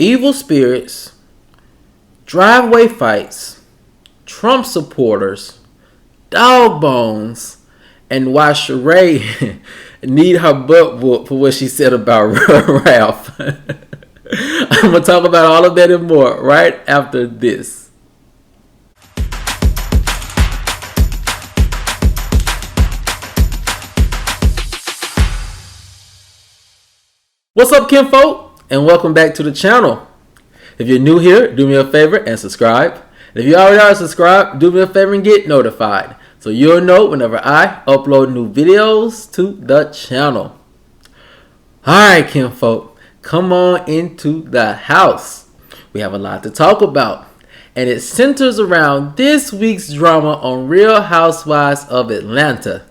evil spirits, driveway fights, Trump supporters, dog bones, and why Sheree need her butt whooped for what she said about Ralph. I'm going to talk about all of that and more right after this. What's up, kinfolk? And welcome back to the channel. If you're new here, do me a favor and subscribe. And if you already are subscribed, do me a favor and get notified, so you'll know whenever I upload new videos to the channel. Alright, kinfolk, come on into the house. We have a lot to talk about, and it centers around this week's drama on Real Housewives of Atlanta.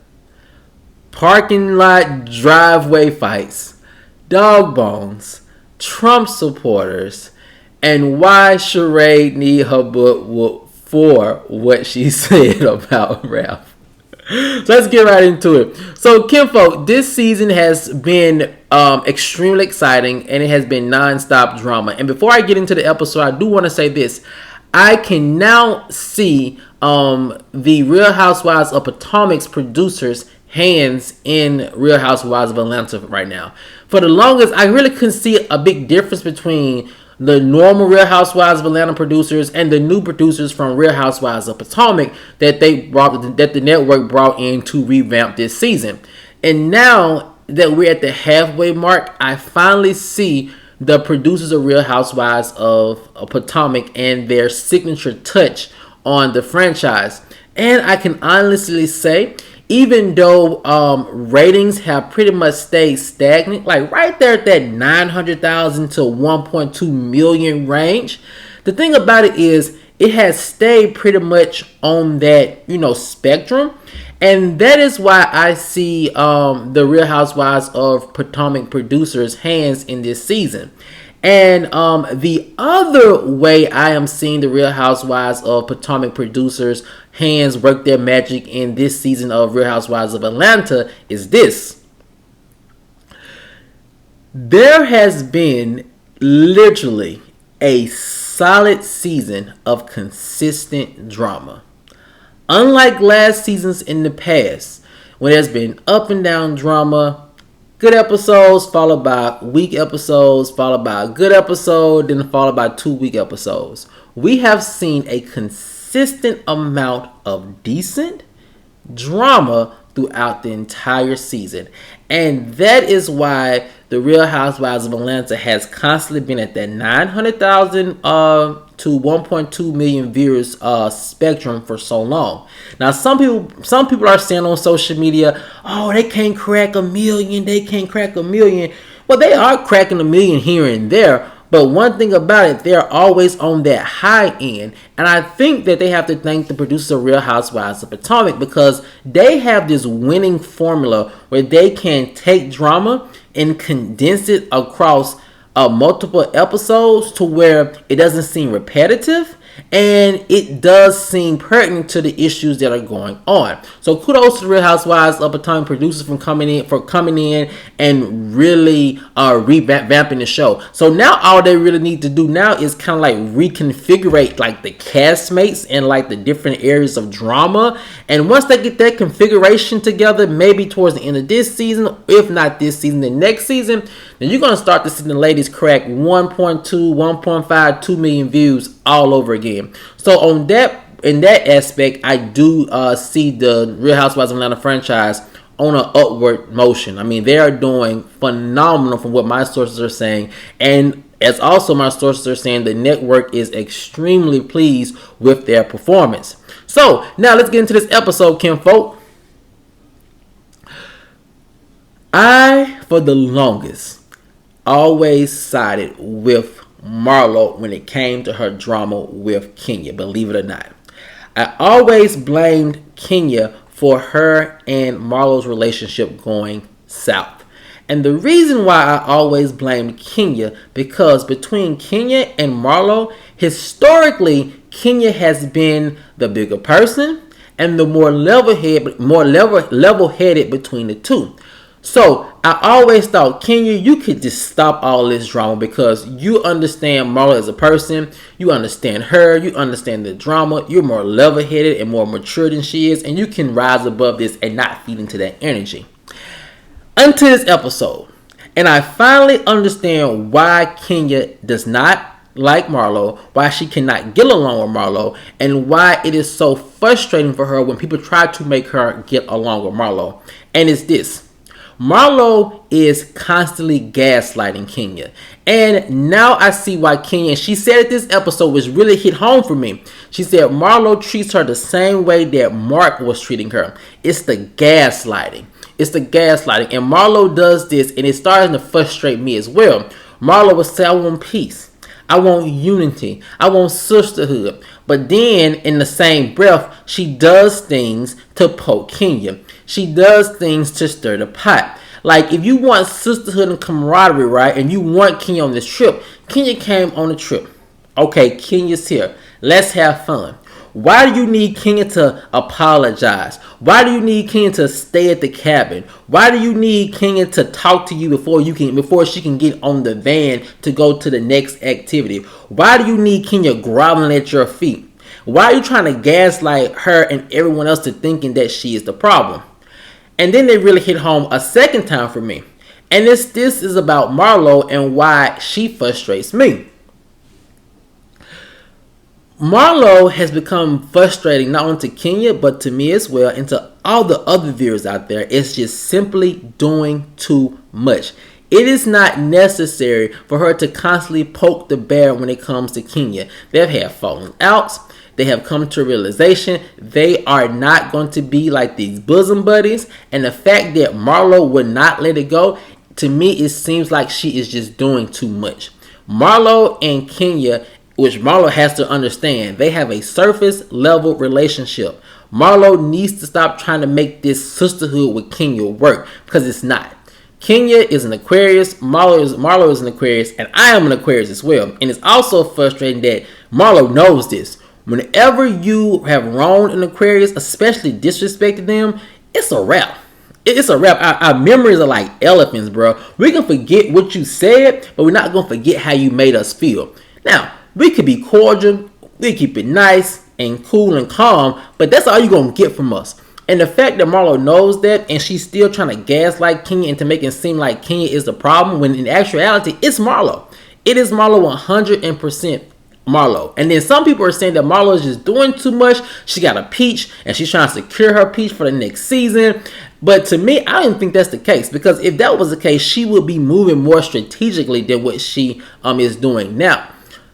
Parking lot driveway fights, dog bones, Trump supporters, and why Sheree need her butt whooped for what she said about Ralph. So let's get right into it. So, kinfolk, this season has been extremely exciting, and it has been non-stop drama. And before I get into the episode, I do want to say this. I can now see the Real Housewives of Potomac's producers' hands in Real Housewives of Atlanta right now. For the longest, I really couldn't see a big difference between the normal Real Housewives of Atlanta producers and the new producers from Real Housewives of Potomac that the network brought in to revamp this season. And now that we're at the halfway mark, I finally see the producers of Real Housewives of Potomac and their signature touch on the franchise. And I can honestly say, even though ratings have pretty much stayed stagnant, like right there at that 900,000 to 1.2 million range, the thing about it is it has stayed pretty much on that, spectrum. And that is why I see the Real Housewives of Potomac producers' hands in this season. And the other way I am seeing the Real Housewives of Potomac producers' hands work their magic in this season of Real Housewives of Atlanta is this. There has been literally a solid season of consistent drama. Unlike last seasons in the past, when there's been up and down drama, good episodes followed by weak episodes, followed by a good episode, then followed by 2 weak episodes. We have seen a consistent amount of decent drama throughout the entire season. And that is why the Real Housewives of Atlanta has constantly been at that 900,000 to 1.2 million viewers spectrum for so long. Now, some people are saying on social media, oh, they can't crack a million, they can't crack a million. Well, they are cracking a million here and there. But one thing about it, they're always on that high end. And I think that they have to thank the producers of Real Housewives of Potomac, because they have this winning formula where they can take drama and condense it across multiple episodes to where it doesn't seem repetitive and it does seem pertinent to the issues that are going on. So kudos to Real Housewives of Potomac producers for coming in and really revamping the show. So now all they really need to do now is kind of like reconfigure like the castmates and like the different areas of drama. And once they get that configuration together, maybe towards the end of this season, if not this season, the next season, then you're going to start to see the ladies crack 1.2, 1.5, 2 million views all over again. So in that aspect, I do see the Real Housewives of Atlanta franchise on an upward motion. I mean, they are doing phenomenal from what my sources are saying. And as also my sources are saying, the network is extremely pleased with their performance. So now let's get into this episode, kinfolk. I, for the longest, always sided with Marlo when it came to her drama with Kenya, believe it or not. I always blamed Kenya for her and Marlo's relationship going south. And the reason why I always blamed Kenya, because between Kenya and Marlo, historically, Kenya has been the bigger person and the more level-headed between the two. So I always thought, Kenya, you could just stop all this drama because you understand Marlo as a person. You understand her. You understand the drama. You're more level-headed and more mature than she is. And you can rise above this and not feed into that energy. Until this episode. And I finally understand why Kenya does not like Marlo, why she cannot get along with Marlo, and why it is so frustrating for her when people try to make her get along with Marlo. And it's this. Marlo is constantly gaslighting Kenya. And now I see why Kenya, and she said it this episode, which really hit home for me. She said Marlo treats her the same way that Mark was treating her. It's the gaslighting. It's the gaslighting. And Marlo does this, and it's starting to frustrate me as well. Marlo would say, I want peace. I want unity. I want sisterhood. But then, in the same breath, she does things to poke Kenya. She does things to stir the pot. Like, if you want sisterhood and camaraderie, right, and you want Kenya on this trip, Kenya came on the trip. Okay, Kenya's here. Let's have fun. Why do you need Kenya to apologize? Why do you need Kenya to stay at the cabin? Why do you need Kenya to talk to you before she can get on the van to go to the next activity? Why do you need Kenya groveling at your feet? Why are you trying to gaslight her and everyone else to thinking that she is the problem? And then they really hit home a second time for me. And this is about Marlo and why she frustrates me. Marlo has become frustrating not only to Kenya, but to me as well, and to all the other viewers out there. It's just simply doing too much. It is not necessary for her to constantly poke the bear when it comes to Kenya. They've had falling outs. They have come to a realization they are not going to be like these bosom buddies. And the fact that Marlo would not let it go, to me, it seems like she is just doing too much. Marlo and Kenya, which Marlo has to understand, they have a surface level relationship. Marlo needs to stop trying to make this sisterhood with Kenya work, because it's not. Kenya is an Aquarius, Marlo is an Aquarius, and I am an Aquarius as well. And it's also frustrating that Marlo knows this. Whenever you have wronged an Aquarius, especially disrespected them, it's a wrap. It's a wrap. Our memories are like elephants, bro. We can forget what you said, but we're not going to forget how you made us feel. Now, we could be cordial, we keep it nice and cool and calm, but that's all you're going to get from us. And the fact that Marlo knows that, and she's still trying to gaslight Kenya into making it seem like Kenya is the problem, when in actuality, it's Marlo. It is Marlo 100% Marlo. And then some people are saying that Marlo is just doing too much. She got a peach, and she's trying to secure her peach for the next season. But to me, I don't think that's the case, because if that was the case, she would be moving more strategically than what she is doing now.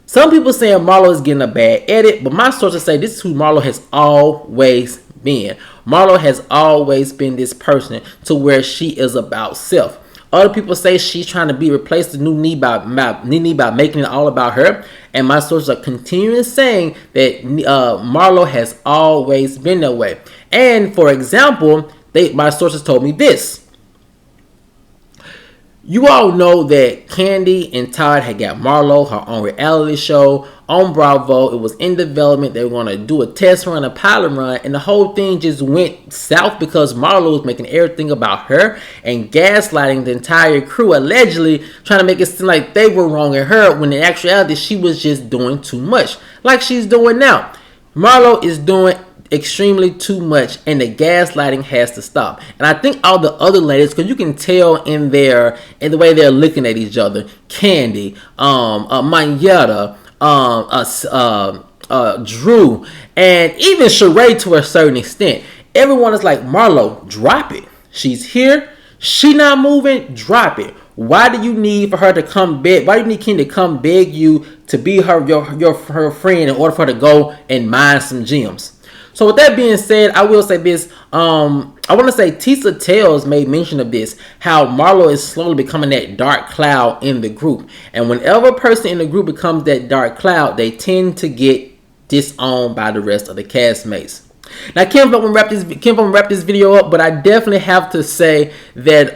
Some people saying Marlo is getting a bad edit, but my sources say this is who Marlo has always been. Marlo has always been this person to where she is about self. Other people say she's trying to replace the new Nene by making it all about her. And my sources are continuing saying that Marlo has always been that way. And for example, my sources told me this. You all know that Kandi and Todd had got Marlo her own reality show on Bravo. It was in development. They were going to do a test run, a pilot run, and the whole thing just went south because Marlo was making everything about her and gaslighting the entire crew, allegedly trying to make it seem like they were wrong at her, when in actuality she was just doing too much, like she's doing now. Marlo is doing extremely too much, and the gaslighting has to stop. And I think all the other ladies, because you can tell in the way they're looking at each other, Kandi, Manyetta, Drew, and even Sheree to a certain extent, everyone is like, Marlo, drop it. She's here. She not moving. Drop it. Why do you need for her to come beg? Why do you need Kenya to come beg you to be her friend in order for her to go and mine some gems? So with that being said, I will say this. I want to say Tisa Tells made mention of this, how Marlo is slowly becoming that dark cloud in the group. And whenever a person in the group becomes that dark cloud, they tend to get disowned by the rest of the castmates. Now, Kim, I'm gonna wrap this video up, but I definitely have to say that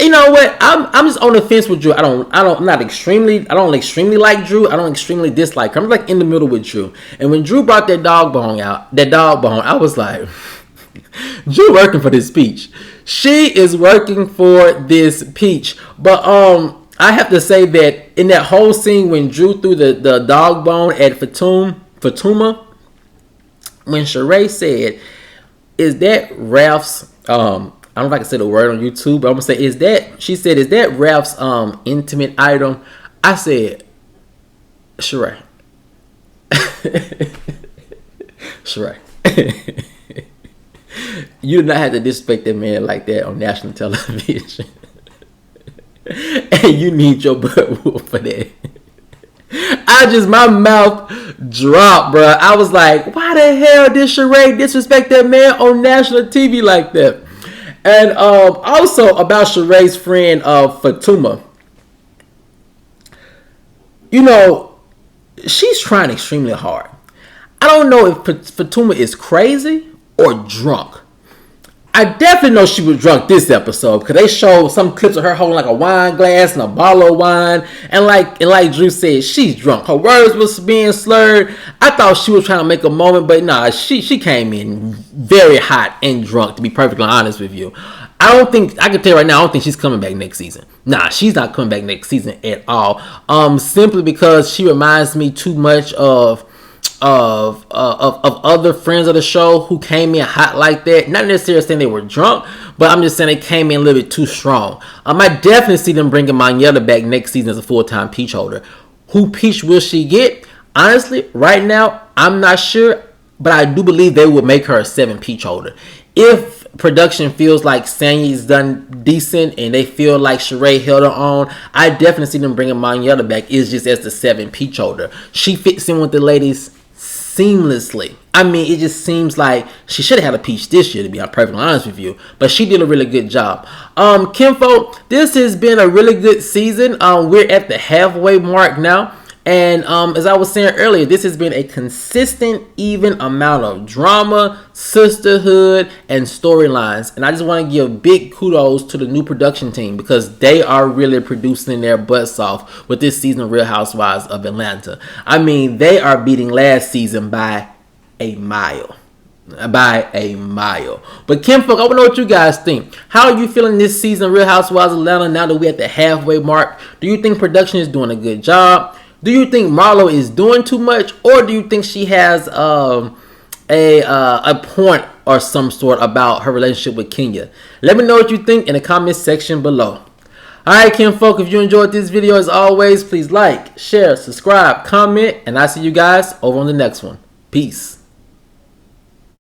you know what? I'm just on the fence with Drew. I don't extremely like Drew. I don't extremely dislike her. I'm like in the middle with Drew. And when Drew brought that dog bone out, I was like, Drew working for this peach. She is working for this peach. But I have to say that in that whole scene when Drew threw the dog bone at Fatuma, when Sheree said, "Is that Ralph's?" I don't know if I can say the word on YouTube, but I'm gonna say, "Is that?" She said, "Is that Ralph's intimate item?" I said, "Sheree, Sheree." You do not have to disrespect that man like that on national television. And you need your butt whooped for that. My mouth dropped, bro. I was like, why the hell did Sheree disrespect that man on national TV like that? And also about Sheree's friend Fatuma. You know, she's trying extremely hard. I don't know if Fatuma is crazy or drunk. I definitely know she was drunk this episode because they showed some clips of her holding like a wine glass and a bottle of wine. And like Drew said, she's drunk. Her words was being slurred. I thought she was trying to make a moment, but nah, she came in very hot and drunk, to be perfectly honest with you. I can tell you right now, I don't think she's coming back next season. Nah, she's not coming back next season at all. Simply because she reminds me too much of other friends of the show who came in hot like that. Not necessarily saying they were drunk, but I'm just saying they came in a little bit too strong. I definitely see them bringing Monyetta back next season as a full-time peach holder. Who peach will she get? Honestly, right now, I'm not sure, but I do believe they will make her a 7 peach holder. If production feels like Sanya's done decent and they feel like Sheree held her on, I definitely see them bringing Monyetta back. It's just as the 7 peach holder. She fits in with the ladies seamlessly. I mean, it just seems like she should have had a peach this year, to be perfectly honest with you. But she did a really good job. Kinfolk, this has been a really good season. We're at the halfway mark now. And as I was saying earlier, this has been a consistent, even amount of drama, sisterhood, and storylines. And I just want to give big kudos to the new production team because they are really producing their butts off with this season of Real Housewives of Atlanta. I mean, they are beating last season by a mile. But Kinfolk, I want to know what you guys think. How are you feeling this season of Real Housewives of Atlanta now that we're at the halfway mark? Do you think production is doing a good job? Do you think Marlo is doing too much, or do you think she has a point or some sort about her relationship with Kenya? Let me know what you think in the comment section below. Alright, Kinfolk, if you enjoyed this video, as always, please like, share, subscribe, comment, and I'll see you guys over on the next one. Peace.